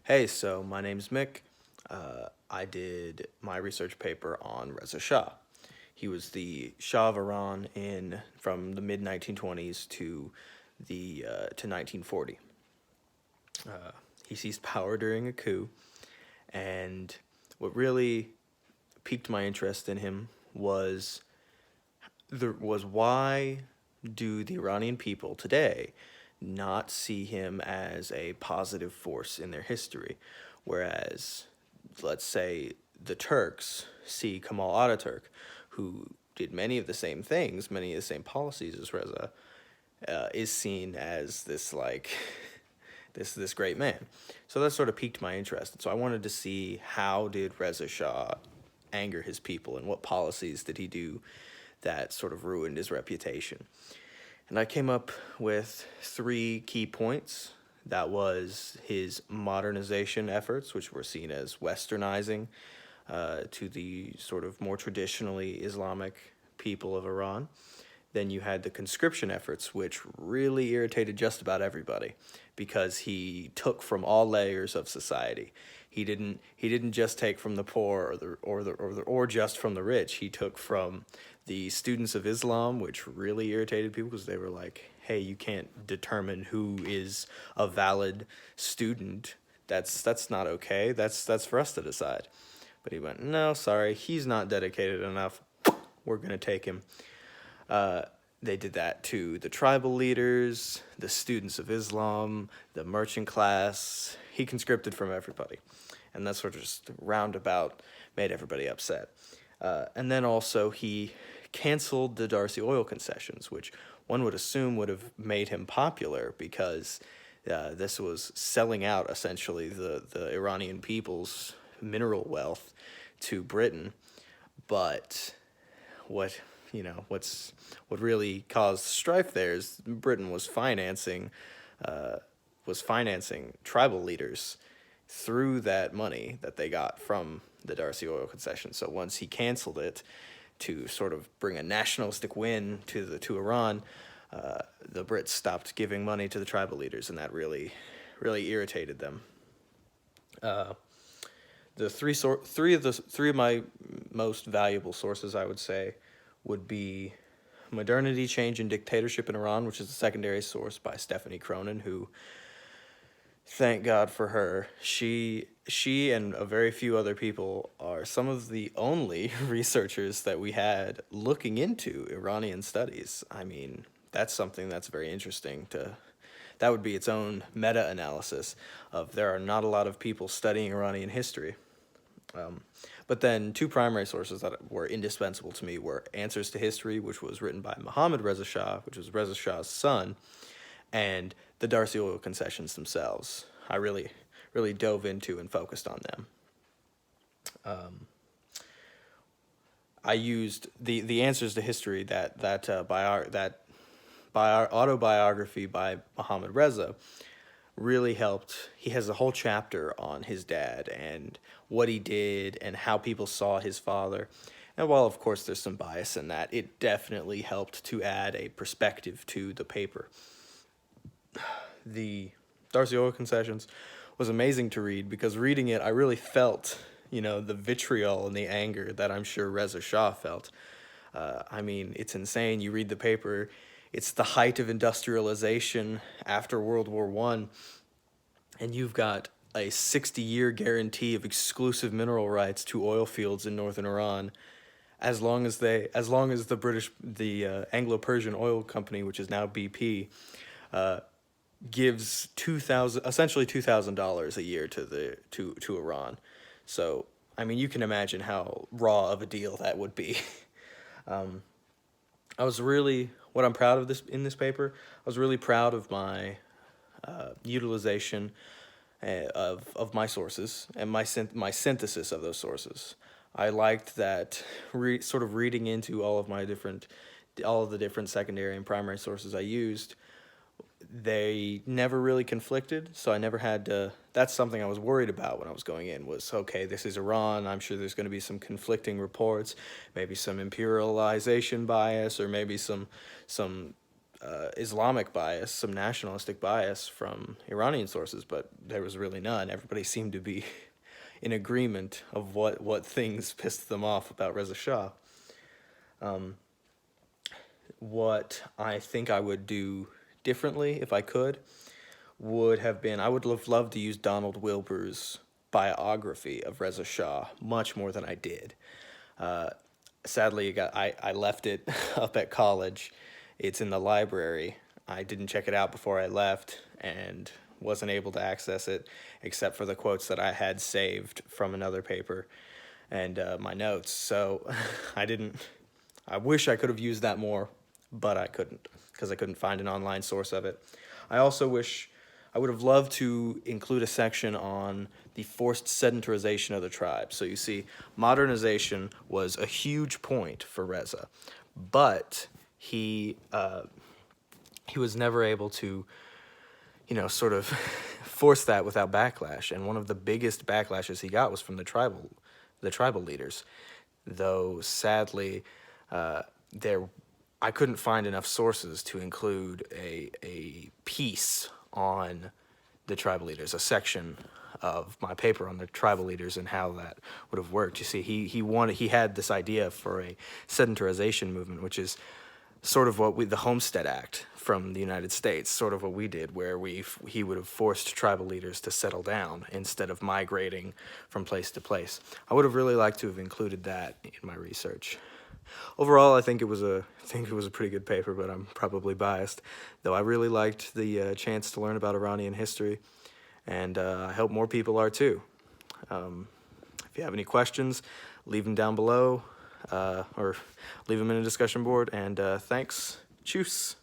Hey, so my name's Mick. I did my research paper on Reza Shah. He was the Shah of Iran in from the mid 1920s to 1940. He seized power during a coup, and what really piqued my interest in him was why do the Iranian people today not see him as a positive force in their history, whereas, let's say, the Turks see Kemal Ataturk, who did many of the same things, many of the same policies as Reza, is seen as this like this great man. So that sort of piqued my interest. And so I wanted to see how did Reza Shah anger his people and what policies did he do that sort of ruined his reputation. And I came up with three key points. That was his modernization efforts, which were seen as westernizing to the sort of more traditionally Islamic people of Iran. Then you had the conscription efforts, which really irritated just about everybody because he took from all layers of society. He didn't just take from the poor or just from the rich. He took from the students of Islam, which really irritated people because they were like, "Hey, you can't determine who is a valid student. That's not okay. That's for us to decide." But he went, "No, sorry, he's not dedicated enough. We're gonna take him." They did that to the tribal leaders, the students of Islam, the merchant class. He conscripted from everybody. And that sort of just roundabout made everybody upset. And then also he canceled the Darcy oil concessions, which one would assume would have made him popular because this was selling out essentially the Iranian people's mineral wealth to Britain. But what really caused strife there is Britain was financing tribal leaders through that money that they got from the Darcy oil concession. So once he canceled it to sort of bring a nationalistic win to Iran, the Brits stopped giving money to the tribal leaders, and that really irritated them. The three of my most valuable sources, I would say, would be Modernity, Change, and Dictatorship in Iran, which is a secondary source by Stephanie Cronin, who, thank God for her, she and a very few other people are some of the only researchers that we had looking into Iranian studies. I mean, that's something that's very interesting that would be its own meta-analysis of there are not a lot of people studying Iranian history. But then two primary sources that were indispensable to me were Answers to History, which was written by Mohammad Reza Shah, which was Reza Shah's son, and the Darcy oil concessions themselves. I really dove into and focused on them. I used the Answers to History that autobiography by Mohammad Reza really helped. He has a whole chapter on his dad and what he did and how people saw his father. And while, of course, there's some bias in that, it definitely helped to add a perspective to the paper. The Darcy Oil Concessions was amazing to read because reading it, I really felt, the vitriol and the anger that I'm sure Reza Shah felt. I mean, it's insane. You read the paper, it's the height of industrialization after World War One, and you've got a 60-year guarantee of exclusive mineral rights to oil fields in northern Iran, as long as the Anglo-Persian Oil Company, which is now BP, gives $2,000 a year to Iran. So I mean, you can imagine how raw of a deal that would be. I was really what I'm proud of this paper. I was really proud of my utilization of my sources and my synthesis of those sources. I liked that sort of reading into all of the different secondary and primary sources I used. They never really conflicted, so I never had to. That's something I was worried about when I was going in. Was okay. This is Iran. I'm sure there's going to be some conflicting reports, maybe some imperialization bias, or maybe some Islamic bias, some nationalistic bias from Iranian sources, but there was really none. Everybody seemed to be in agreement of what things pissed them off about Reza Shah. What I think I would do differently if I could would have been I would have loved to use Donald Wilbur's biography of Reza Shah much more than I did. Sadly, I left it up at college. It's in the library. I didn't check it out before I left and wasn't able to access it except for the quotes that I had saved from another paper and my notes. So I didn't. I wish I could have used that more, but I couldn't because I couldn't find an online source of it. I also wish I would have loved to include a section on the forced sedentarization of the tribe. So you see, modernization was a huge point for Reza, but he was never able to, sort of force that without backlash. And one of the biggest backlashes he got was from the tribal leaders. Though sadly, I couldn't find enough sources to include a piece on the tribal leaders, a section of my paper on the tribal leaders and how that would have worked. You see, he had this idea for a sedentarization movement, which is sort of the Homestead Act from the United States, sort of what we did, where he would have forced tribal leaders to settle down instead of migrating from place to place. I would have really liked to have included that in my research. Overall, I think it was a pretty good paper, but I'm probably biased. Though I really liked the chance to learn about Iranian history, and I hope more people are too. If you have any questions, leave them down below, or leave them in a discussion board. And thanks. Tschüss.